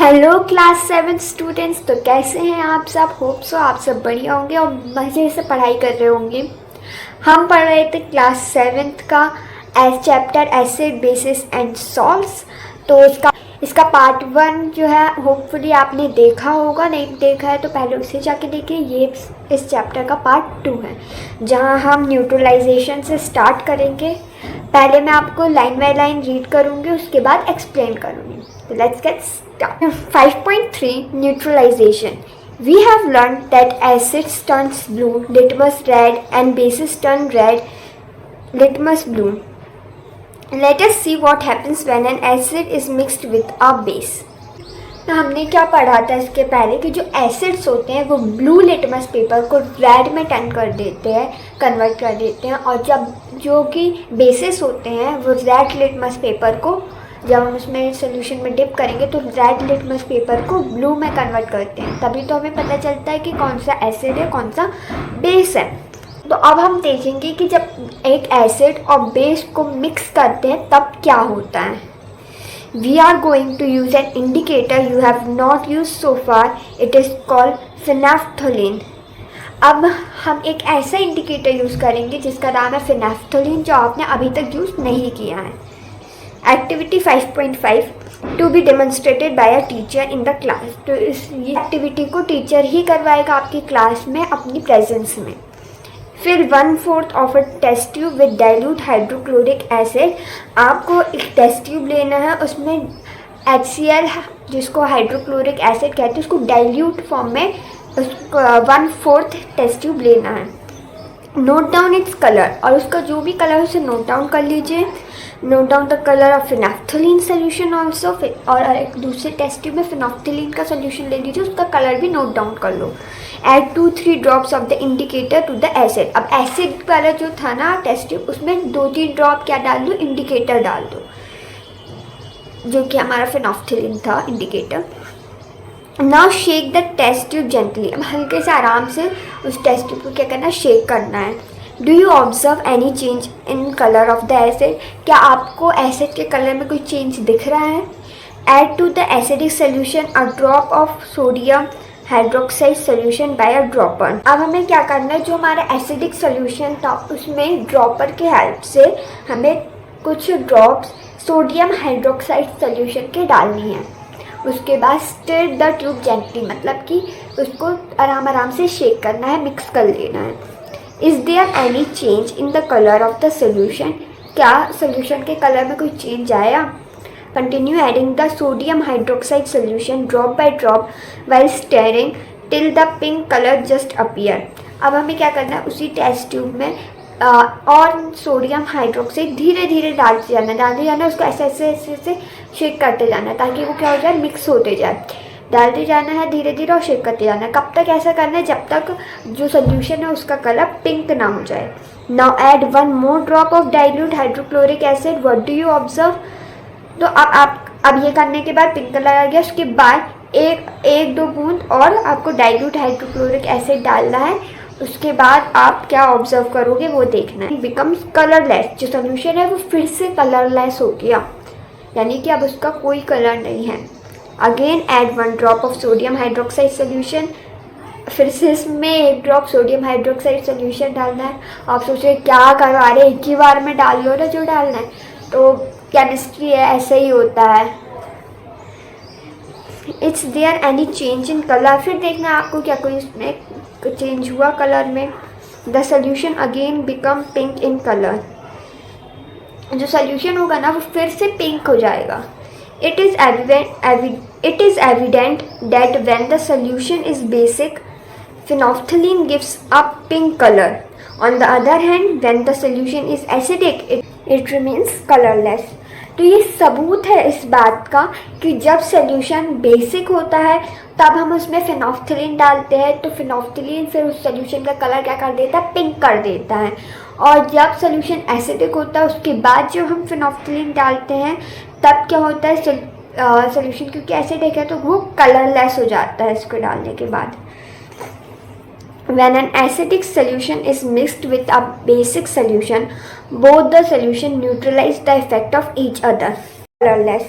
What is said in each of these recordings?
Hello class 7 students. तो कैसे हैं आप सब? होप सो आप सब बढ़िया होंगे और मज़े से पढ़ाई कर रहे होंगे। हम पढ़ रहे थे क्लास 7 का chapter acid basis and salts. तो इसका पार्ट 1 जो है होपफुली आपने देखा होगा, नहीं देखा है तो पहले उसे जाके देखिए। ये इस चैप्टर का पार्ट 2 है जहां हम न्यूट्रलाइजेशन से स्टार्ट करेंगे। पहले मैं आपको लाइन बाय लाइन रीड करूँगी, उसके बाद एक्सप्लेन करूँगी। So let's get started. 5.3 Neutralization. We have learned that acids turns blue, litmus red, and bases turn red, litmus blue. Let us see what happens when an acid is mixed with a base. तो हमने क्या पढ़ा था इसके पहले कि जो acids होते हैं वो ब्लू लिटमस पेपर को रेड में टर्न कर देते हैं, कन्वर्ट कर देते हैं, और जब जो कि बेसिस होते हैं वो रेड लिटमस पेपर को जब हम उसमें सोल्यूशन में डिप करेंगे तो रेड लिटमस पेपर को ब्लू में कन्वर्ट करते हैं। तभी तो हमें पता चलता है कि कौन सा एसिड है, कौन सा बेस है। तो अब हम देखेंगे कि जब एक एसिड और बेस को मिक्स करते हैं तब क्या होता है। We are going to use an indicator you have not use so far. It is called phenolphthalein. अब हम एक ऐसा इंडिकेटर यूज़ करेंगे जिसका नाम है फिनाफ्थोलीन, जो आपने अभी तक यूज़ नहीं किया है। Activity 5.5 to be demonstrated by a teacher in the class. तो इस एक्टिविटी को टीचर ही करवाएगा आपकी क्लास में अपनी प्रेजेंस में। फिर 1/4 of a test tube with dilute hydrochloric acid. आपको एक टेस्ट ट्यूब लेना है, उसमें HCl जिसको हाइड्रोक्लोरिक एसिड कहते हैं उसको डाइल्यूट फॉर्म में उसको 1/4 टेस्ट ट्यूब लेना है। नोट डाउन इट्स कलर, और उसका जो भी कलर है उसे नोट डाउन कर लीजिए। Note down the colour of phenolphthalein solution also. और एक दूसरे टेस्ट ट्यूब में फिनाफ्थोलीन का सोल्यूशन ले लीजिए, उसका कलर भी नोट डाउन कर लो। Add 2-3 drops of the indicator to the acid. अब एसिड वाला जो था ना टेस्ट ट्यूब, उसमें 2-3 ड्रॉप क्या डाल दो, इंडिकेटर डाल दो, जो कि हमारा फिनाफ्थोलीन था indicator. Now shake the test tube gently. अब हल्के से आराम से उस टेस्ट ट्यूब को क्या करना है, शेक करना है। Do you observe any change in colour of the acid. क्या आपको एसिड के कलर में कोई चेंज दिख रहा है। Add to the acidic solution a drop of sodium hydroxide solution by a dropper. अब हमें क्या करना है, जो हमारा एसिडिक सोल्यूशन था उसमें ड्रॉपर के हेल्प से हमें कुछ ड्रॉप्स सोडियम हाइड्रोक्साइड सोल्यूशन के डालनी है। उसके बाद स्टिर द ट्यूब जेंटली, मतलब कि उसको आराम आराम से शेक करना है, मिक्स कर लेना है। Is there any change in the colour of the solution. क्या सोल्यूशन के कलर में कोई चेंज आया। Continue adding the sodium hydroxide solution drop by drop while stirring till the pink colour just appear. अब हमें क्या करना है, उसी टेस्ट ट्यूब में और सोडियम हाइड्रोक्साइड धीरे धीरे डालते जाना, उसको ऐसे ऐसे ऐसे ऐसे शेक करते जाना है ताकि वो क्या हो जाए, मिक्स होते जाए। डालते जाना है धीरे धीरे और शेक करते जाना है। कब तक ऐसा करना है, जब तक जो सोल्यूशन है उसका कलर पिंक ना हो जाए। Now add 1 more drop of dilute hydrochloric acid. What do you observe. तो अब ये करने के बाद पिंक कलर आ गया, उसके बाद एक दो बूंद और आपको डाइल्यूट हाइड्रोक्लोरिक एसिड डालना है। उसके बाद आप क्या ऑब्जर्व करोगे वो देखना है। Becomes colourless. जो सोल्यूशन है वो फिर से कलरलेस हो गया, यानी कि अब उसका कोई कलर नहीं है। Again add 1 drop of sodium hydroxide solution. फिर से इसमें 1 ड्रॉप सोडियम हाइड्रोक्साइड सोल्यूशन डालना है। आप सोचिए क्या करवा रहे, एक ही बार में डाल लो ना जो डालना है। तो केमिस्ट्री है, ऐसे ही होता है। It's there any change in colour. फिर देखना है आपको क्या कोई इसमें चेंज हुआ कलर में। The solution again become pink in colour. जो सोल्यूशन होगा ना वो फिर से पिंक हो जाएगा। It is evident that when the solution is basic, phenolphthalein gives a pink color. On the other hand, when the solution is acidic, it remains colorless. तो ये सबूत है इस बात का कि जब सोल्यूशन बेसिक होता है तब हम उसमें फिनोफ्थलीन डालते हैं, तो फिनोफ्थलीन फिर उस सोल्यूशन का कलर क्या कर देता है, पिंक कर देता है। और जब सोल्यूशन एसिडिक होता है उसके बाद जो हम फिनोफ्थलीन डालते हैं तब क्या होता है, सोल्यूशन क्योंकि एसिडिक है तो वो कलरलेस हो जाता है इसको डालने के बाद। When an acidic solution is mixed with a basic solution, both the solution neutralize the effect of each other. Colorless.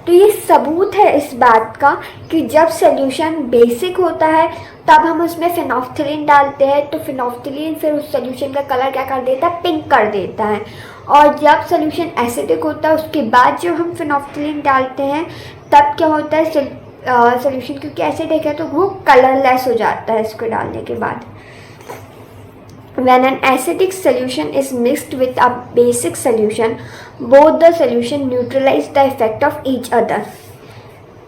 तो ये सबूत है इस बात का कि जब सोल्यूशन बेसिक होता है तब हम उसमें फिनोल्फ्थालीन डालते हैं, तो फिनोल्फ्थालीन फिर उस सोल्यूशन का कलर क्या कर देता है, पिंक कर देता है। और जब सोल्यूशन एसिडिक होता है उसके बाद जब हम फिनोल्फ्थालीन डालते हैं तब क्या होता है, सोल्यूशन क्योंकि एसिडिक है तो वो कलरलेस हो जाता है इसको डालने के बाद। When an acidic solution is mixed with a basic solution, both the solution neutralize the effect of each other.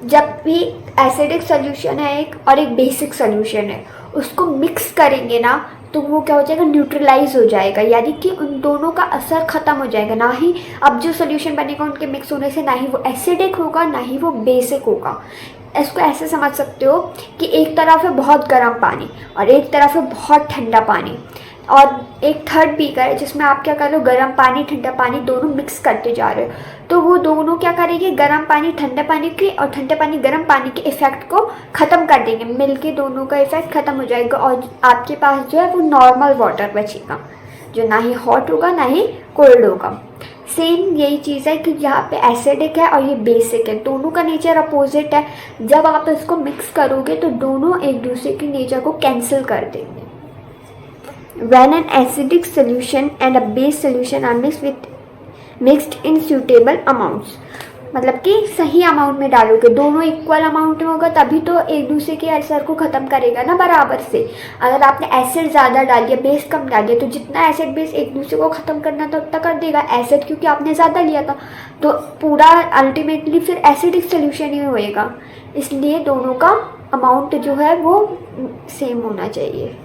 जब भी एसिडिक सोल्यूशन है एक और एक बेसिक सोल्यूशन है, उसको मिक्स करेंगे ना तो वो क्या हो जाएगा, न्यूट्रलाइज हो जाएगा, यानी कि उन दोनों का असर ख़त्म हो जाएगा। ना ही अब जो सोल्यूशन बनेगा उनके मिक्स होने से ना ही वो एसिडिक होगा ना ही वो बेसिक होगा। इसको ऐसे समझ सकते हो कि एक तरफ है बहुत गर्म पानी और एक तरफ है बहुत ठंडा पानी, और एक थर्ड बीकर है जिसमें आप क्या कर रहे हो, गर्म पानी ठंडा पानी दोनों मिक्स करते जा रहे हो। तो वो दोनों क्या करेंगे, गर्म पानी ठंडा पानी के और ठंडा पानी गर्म पानी के इफ़ेक्ट को ख़त्म कर देंगे, मिलके दोनों का इफ़ेक्ट ख़त्म हो जाएगा और आपके पास जो है वो नॉर्मल वाटर बचेगा जो ना ही हॉट होगा ना ही कोल्ड होगा। सेम यही चीज़ है कि यहाँ पे एसिडिक है और ये बेसिक है, दोनों का नेचर अपोजिट है। जब आप इसको मिक्स करोगे तो दोनों एक दूसरे की नेचर को कैंसिल कर देंगे। When an acidic solution and a base solution are mixed in suitable amounts, मतलब कि सही अमाउंट में डालोगे, दोनों इक्वल अमाउंट में होगा तभी तो एक दूसरे के असर को ख़त्म करेगा ना बराबर से। अगर आपने एसिड ज़्यादा डाल दिया बेस कम डाल दिया तो जितना एसिड बेस एक दूसरे को ख़त्म करना था उतना कर देगा, एसिड क्योंकि आपने ज़्यादा लिया था तो पूरा अल्टीमेटली फिर एसिडिक सोल्यूशन ही होएगा। इसलिए दोनों का अमाउंट जो है वो सेम होना चाहिए।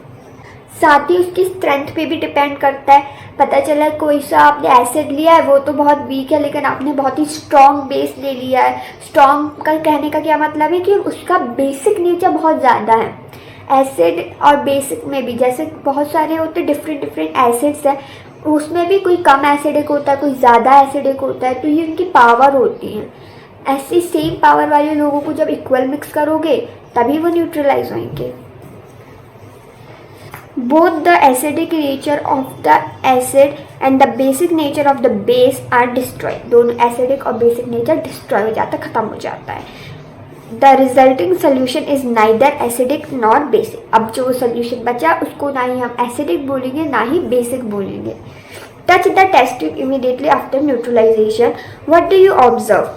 साथ ही उसकी स्ट्रेंथ पे भी डिपेंड करता है। पता चला कोई सा आपने एसिड लिया है वो तो बहुत वीक है लेकिन आपने बहुत ही स्ट्रॉन्ग बेस ले लिया है। स्ट्रॉन्ग का कहने का क्या मतलब है कि उसका बेसिक नेचर बहुत ज़्यादा है। एसिड और बेसिक में भी जैसे बहुत सारे होते डिफरेंट एसिड्स हैं, उसमें भी कोई कम एसिडिक होता है कोई ज़्यादा एसिडिक होता है, तो ये उनकी पावर होती है। ऐसी सेम पावर वाले लोगों को जब इक्वल मिक्स करोगे तभी वो न्यूट्रलाइज होंगे। Both the acidic nature of the acid and the basic nature of the base are destroyed. दोनों acidic और basic nature destroy हो जाता है, ख़त्म हो जाता है। The resulting solution is neither acidic nor basic. अब जो solution बचा उसको ना ही हम acidic बोलेंगे ना ही basic बोलेंगे। Touch the test tube immediately after neutralization. What do you observe?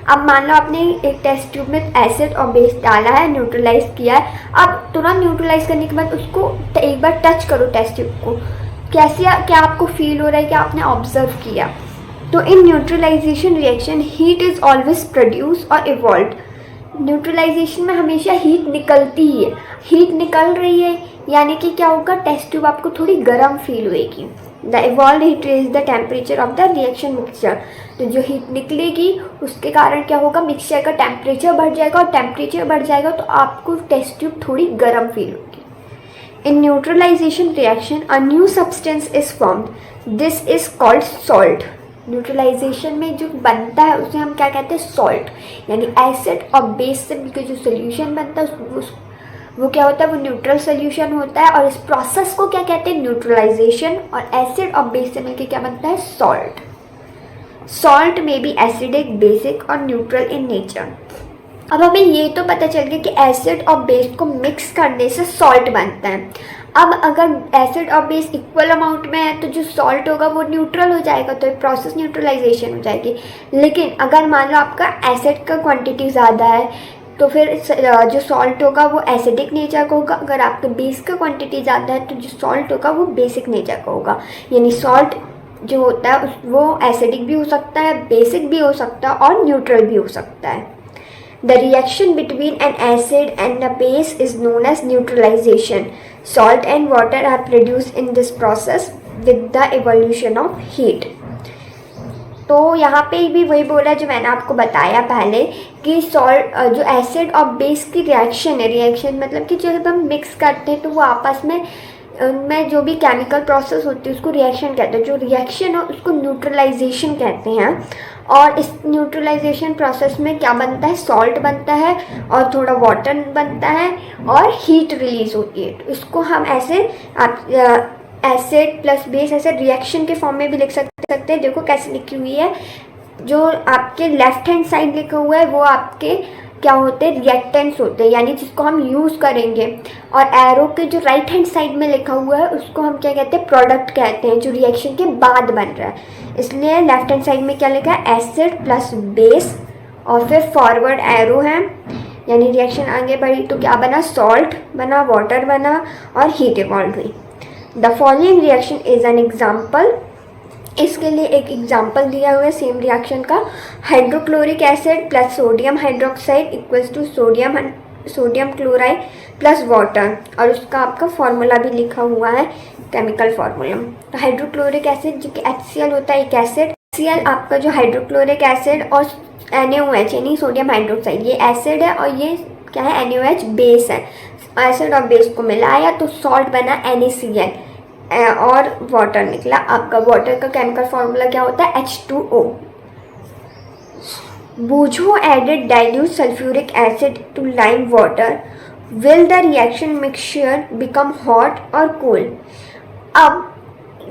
अब मान लो आपने एक टेस्ट ट्यूब में एसिड और बेस डाला है, न्यूट्रलाइज किया है, अब तुरंत न्यूट्रलाइज करने के बाद उसको एक बार टच करो टेस्ट ट्यूब को, कैसे क्या आपको फील हो रहा है कि आपने ऑब्जर्व किया। तो in neutralisation reaction heat is always produce और इवॉल्व। न्यूट्रलाइजेशन में हमेशा हीट निकलती ही है, हीट निकल रही है यानी कि क्या होगा, टेस्ट ट्यूब आपको थोड़ी गर्म फील होएगी। The evolve heat raise the temperature of the reaction mixture. तो जो हीट निकलेगी उसके कारण क्या होगा, मिक्सचर का टेम्परेचर बढ़ जाएगा और टेम्परेचर बढ़ जाएगा तो आपको टेस्ट ट्यूब थोड़ी गर्म फील होगी। In neutralisation reaction a new substance is formed, this is called salt. Neutralisation में जो बनता है उसे हम क्या कहते हैं, सॉल्ट। यानी एसिड और बेस से मिलकर जो सोल्यूशन बनता है वो क्या होता है, वो न्यूट्रल सोल्यूशन होता है। और इस प्रोसेस को क्या कहते हैं, न्यूट्रलाइजेशन। और एसिड और बेस से मिलकर क्या बनता है, सॉल्ट। सॉल्ट में भी एसिडिक, बेसिक और न्यूट्रल इन नेचर। अब हमें ये तो पता चल गया कि एसिड और बेस को मिक्स करने से सॉल्ट बनता है। अब अगर एसिड और बेस इक्वल अमाउंट में है तो जो सॉल्ट होगा वो न्यूट्रल हो जाएगा, तो प्रोसेस न्यूट्रलाइजेशन हो जाएगी। लेकिन अगर मान लो आपका एसिड का क्वांटिटी ज़्यादा है तो फिर जो सॉल्ट होगा वो एसिडिक नेचर का होगा। अगर आपके बेस का क्वांटिटी ज़्यादा है तो जो सॉल्ट होगा वो बेसिक नेचर का होगा। यानी सॉल्ट जो होता है वो एसिडिक भी हो सकता है, बेसिक भी हो सकता है और न्यूट्रल भी हो सकता है। The reaction between an acid and a base is known as neutralisation. Salt and water are produced in this process with the evolution of heat. तो यहाँ पे भी वही बोला जो मैंने आपको बताया पहले कि सॉल्ट जो एसिड और बेस की रिएक्शन है, रिएक्शन मतलब कि जब हम मिक्स करते हैं तो वो आपस में उनमें जो भी केमिकल प्रोसेस होती है उसको रिएक्शन कहते हैं। जो रिएक्शन है उसको न्यूट्रलाइजेशन कहते हैं। और इस न्यूट्रलाइजेशन प्रोसेस में क्या बनता है, सॉल्ट बनता है और थोड़ा वाटर बनता है और हीट रिलीज होती है। तो इसको हम ऐसे एसिड प्लस बेस ऐसे रिएक्शन के फॉर्म में भी लिख सकते हैं। देखो कैसे लिखी हुई है, जो आपके लेफ्ट हैंड साइड लिखा हुआ है वो आपके क्या होते हैं, रिएक्टेंट्स होते हैं, यानी जिसको हम यूज़ करेंगे। और एरो के जो राइट हैंड साइड में लिखा हुआ है उसको हम क्या कहते हैं, प्रोडक्ट कहते हैं, जो रिएक्शन के बाद बन रहा है। इसलिए लेफ्ट हैंड साइड में क्या लिखा है, एसिड प्लस बेस, और फिर फॉरवर्ड एरो है, यानी रिएक्शन आगे बढ़ी तो क्या बना, सॉल्ट बना, वाटर बना और हीट इवॉल्व हुई। The following reaction is an example. इसके लिए एक एग्जाम्पल दिया हुआ है सेम रिएक्शन का, hydrochloric acid plus sodium hydroxide equals to sodium chloride plus water, और उसका आपका फॉर्मूला भी लिखा हुआ है, केमिकल फार्मूला। तो हाइड्रोक्लोरिक एसिड जो कि HCl होता है, एक एसिड, HCl आपका जो हाइड्रोक्लोरिक एसिड और NaOH यानी सोडियम हाइड्रोक्साइड, ये एसिड है और ये क्या है, NaOH बेस है। एसिड और बेस को मिलाया तो सॉल्ट बना NaCl और वाटर निकला। आपका वाटर का केमिकल फार्मूला क्या होता है, H2O। बूझो added dilute sulphuric acid to lime water, will the reaction mixture become hot और कूल। अब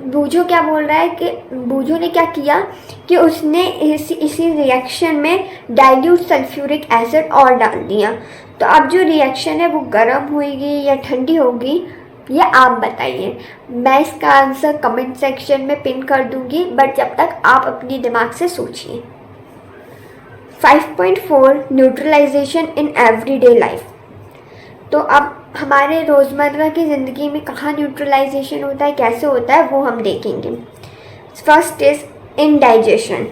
बूझो क्या बोल रहा है कि बूझो ने क्या किया कि उसने इसी रिएक्शन में डाइल्यूट सल्फ्यूरिक एसिड और डाल दिया। तो अब जो रिएक्शन है वो गर्म होगी या ठंडी होगी, ये आप बताइए। मैं इसका आंसर कमेंट सेक्शन में पिन कर दूंगी, बट जब तक आप अपनी दिमाग से सोचिए। 5.4 न्यूट्रलाइजेशन इन एवरीडे लाइफ। तो अब हमारे रोज़मर्रा की ज़िंदगी में कहाँ न्यूट्रलाइजेशन होता है, कैसे होता है, वो हम देखेंगे। First is indigestion.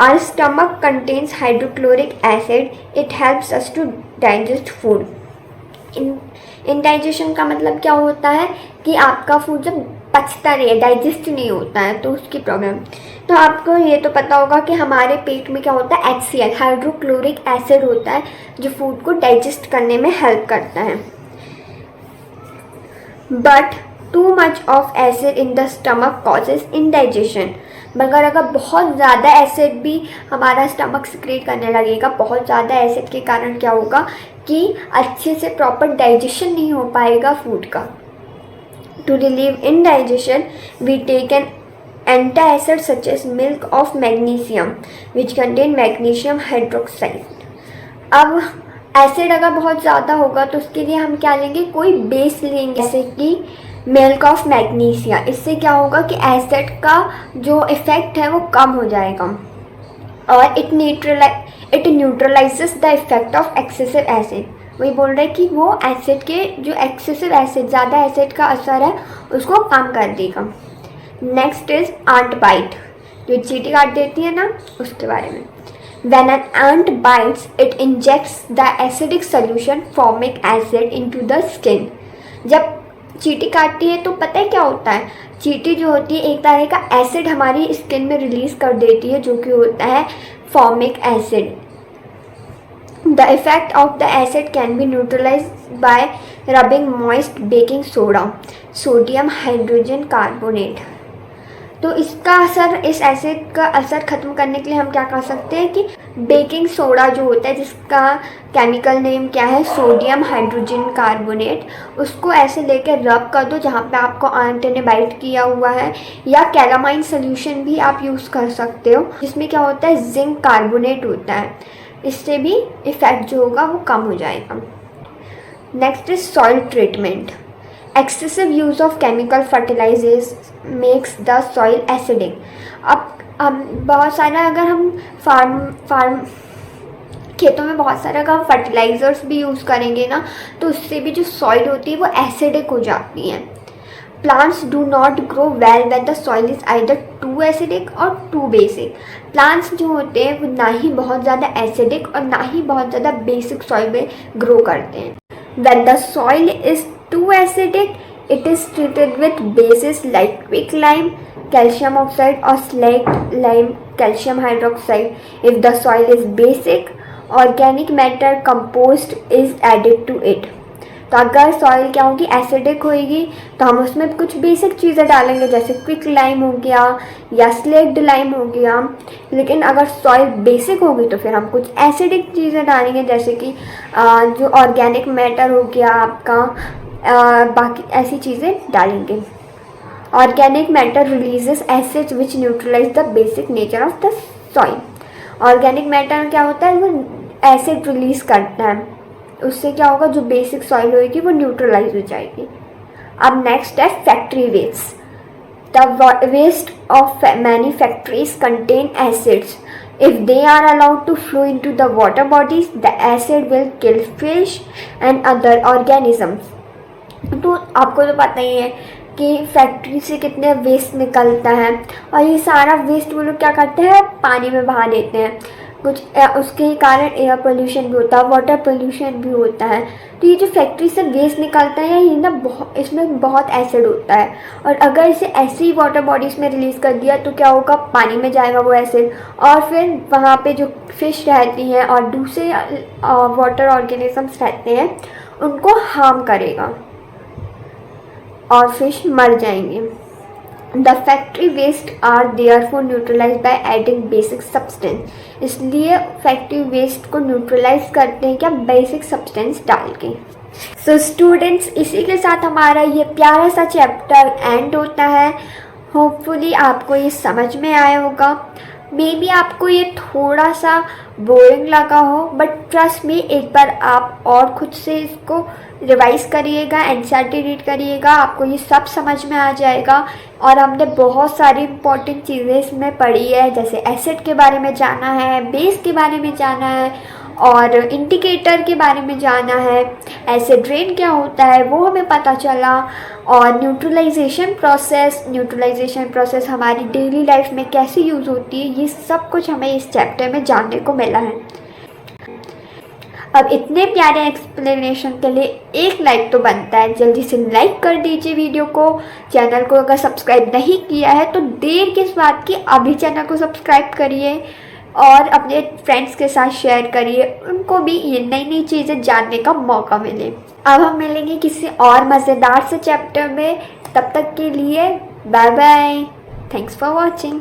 Our stomach contains hydrochloric acid, it helps us to digest food. Indigestion का मतलब क्या होता है कि आपका फूड जब पचता नहीं है, डाइजेस्ट नहीं होता है, तो उसकी प्रॉब्लम। तो आपको ये तो पता होगा कि हमारे पेट में क्या होता है, HCl हाइड्रोक्लोरिक एसिड होता है, जो फूड को डाइजेस्ट करने में हेल्प करता है। But too much of acid in the stomach causes indigestion. मगर अगर बहुत ज़्यादा एसिड भी हमारा स्टमक सिक्रेट करने लगेगा, बहुत ज़्यादा एसिड के कारण क्या होगा कि अच्छे से प्रॉपर डाइजेशन नहीं हो पाएगा फूड का। To relieve indigestion we take an antacid such as milk of magnesia which contain magnesium hydroxide. अब एसिड अगर बहुत ज़्यादा होगा तो उसके लिए हम क्या लेंगे, कोई बेस लेंगे, जैसे कि मिल्क ऑफ मैग्नीशिया। इससे क्या होगा कि एसिड का जो इफ़ेक्ट है वो कम हो जाएगा और it neutralises the effect of excessive acid. वही बोल रहे हैं कि वो एसिड के जो एक्सेसिव एसिड, ज़्यादा एसिड का असर है उसको कम कर देगा। नेक्स्ट इज आंट बाइट, जो चींटी काट देती है ना, उसके बारे में। When an ant bites, it injects the acidic solution formic acid into the skin. जब चींटी काटती है तो पता है क्या होता है, चींटी जो होती है एक तरह का एसिड हमारी स्किन में रिलीज कर देती है, जो कि होता है formic acid. The effect of the acid can be neutralised bye rubbing moist baking soda, sodium hydrogen carbonate. तो इसका असर, इस एसिड का असर ख़त्म करने के लिए हम क्या कर सकते हैं कि बेकिंग सोडा जो होता है, जिसका केमिकल नेम क्या है, सोडियम हाइड्रोजन कार्बोनेट, उसको ऐसे लेके रब कर दो जहाँ पे आपको आंट ने बाइट किया हुआ है। या कैलामाइन सोल्यूशन भी आप यूज़ कर सकते हो, जिसमें क्या होता है, जिंक कार्बोनेट होता है। इससे भी इफ़ेक्ट जो होगा वो कम हो जाएगा। Next is soil treatment. Excessive use of chemical fertilizers makes the soil acidic. अब बहुत सारा अगर हम फार्म खेतों में बहुत सारा अगर फर्टिलाइज़र्स भी यूज़ करेंगे ना, तो उससे भी जो सॉइल होती है वो एसिडिक हो जाती है। Plants do not grow well when the soil is either too acidic or too basic. Plants जो होते हैं वो ना ही बहुत ज़्यादा एसिडिक और ना ही बहुत ज़्यादा बेसिक सॉइल में ग्रो करते हैं। When the soil is too acidic, it is treated with bases like quicklime, calcium oxide or slaked lime calcium hydroxide. If the soil is basic, organic matter compost is added to it. तो अगर soil क्या होगी, acidic होगी, तो हम उसमें कुछ basic चीज़ें डालेंगे, जैसे क्विक लाइम हो गया या स्लेक्ड लाइम हो गया। लेकिन अगर सॉइल बेसिक होगी तो फिर हम कुछ एसिडिक चीज़ें डालेंगे, जैसे कि जो ऑर्गेनिक मैटर हो गया आपका, बाकी ऐसी चीज़ें डालेंगे। Organic matter releases acids which neutralise the basic nature of the soil. Organic matter क्या होता है, वो एसिड रिलीज करता है, उससे क्या होगा, जो बेसिक सॉइल होगी वो न्यूट्रलाइज हो जाएगी। अब नेक्स्ट है factory waste. The waste of many factories contain acids. If they are allowed to flow into the water bodies, the acid will kill fish and other organisms. तो आपको तो पता ही है कि फैक्ट्री से कितने वेस्ट निकलता है, और ये सारा वेस्ट वो लोग क्या करते हैं, पानी में बहा देते हैं। कुछ उसके कारण एयर पोल्यूशन भी होता है, वाटर पोल्यूशन भी होता है। तो ये जो फैक्ट्री से वेस्ट निकलता है ये ना इसमें बहुत एसिड होता है, और अगर इसे ऐसे ही वाटर बॉडीज़ में रिलीज़ कर दिया तो क्या होगा, पानी में जाएगा वो एसिड, और फिर वहाँ पे जो फिश रहती हैं और दूसरे वाटर ऑर्गेनिजम्स रहते हैं उनको हार्म करेगा और फिश मर जाएंगे। The factory waste are therefore neutralise by adding basic substance. इसलिए फैक्ट्री वेस्ट को न्यूट्रलाइज करते हैं क्या, बेसिक सब्सटेंस डाल के। सो स्टूडेंट्स, इसी के साथ हमारा ये प्यारा सा चैप्टर एंड होता है। होपफुली आपको ये समझ में आया होगा। मे बी आपको ये थोड़ा सा बोरिंग लगा हो, बट ट्रस्ट मी, एक बार आप और खुद से इसको रिवाइज करिएगा, एनसीईआरटी रीड करिएगा, आपको ये सब समझ में आ जाएगा। और हमने बहुत सारी इंपॉर्टेंट चीज़ें इसमें पढ़ी है, जैसे एसिड के बारे में जाना है, बेस के बारे में जाना है, और इंडिकेटर के बारे में जाना है, एसिड रेन क्या होता है वो हमें पता चला, और न्यूट्रलाइजेशन प्रोसेस हमारी डेली लाइफ में कैसे यूज़ होती है, ये सब कुछ हमें इस चैप्टर में जानने को मिला है। अब इतने प्यारे एक्सप्लेनेशन के लिए एक लाइक तो बनता है, जल्दी से लाइक कर दीजिए वीडियो को। चैनल को अगर सब्सक्राइब नहीं किया है तो देर किस बात की, अभी चैनल को सब्सक्राइब करिए और अपने फ्रेंड्स के साथ शेयर करिए, उनको भी ये नई नई चीज़ें जानने का मौका मिले। अब हम मिलेंगे किसी और मज़ेदार से चैप्टर में, तब तक के लिए bye bye, thanks for watching.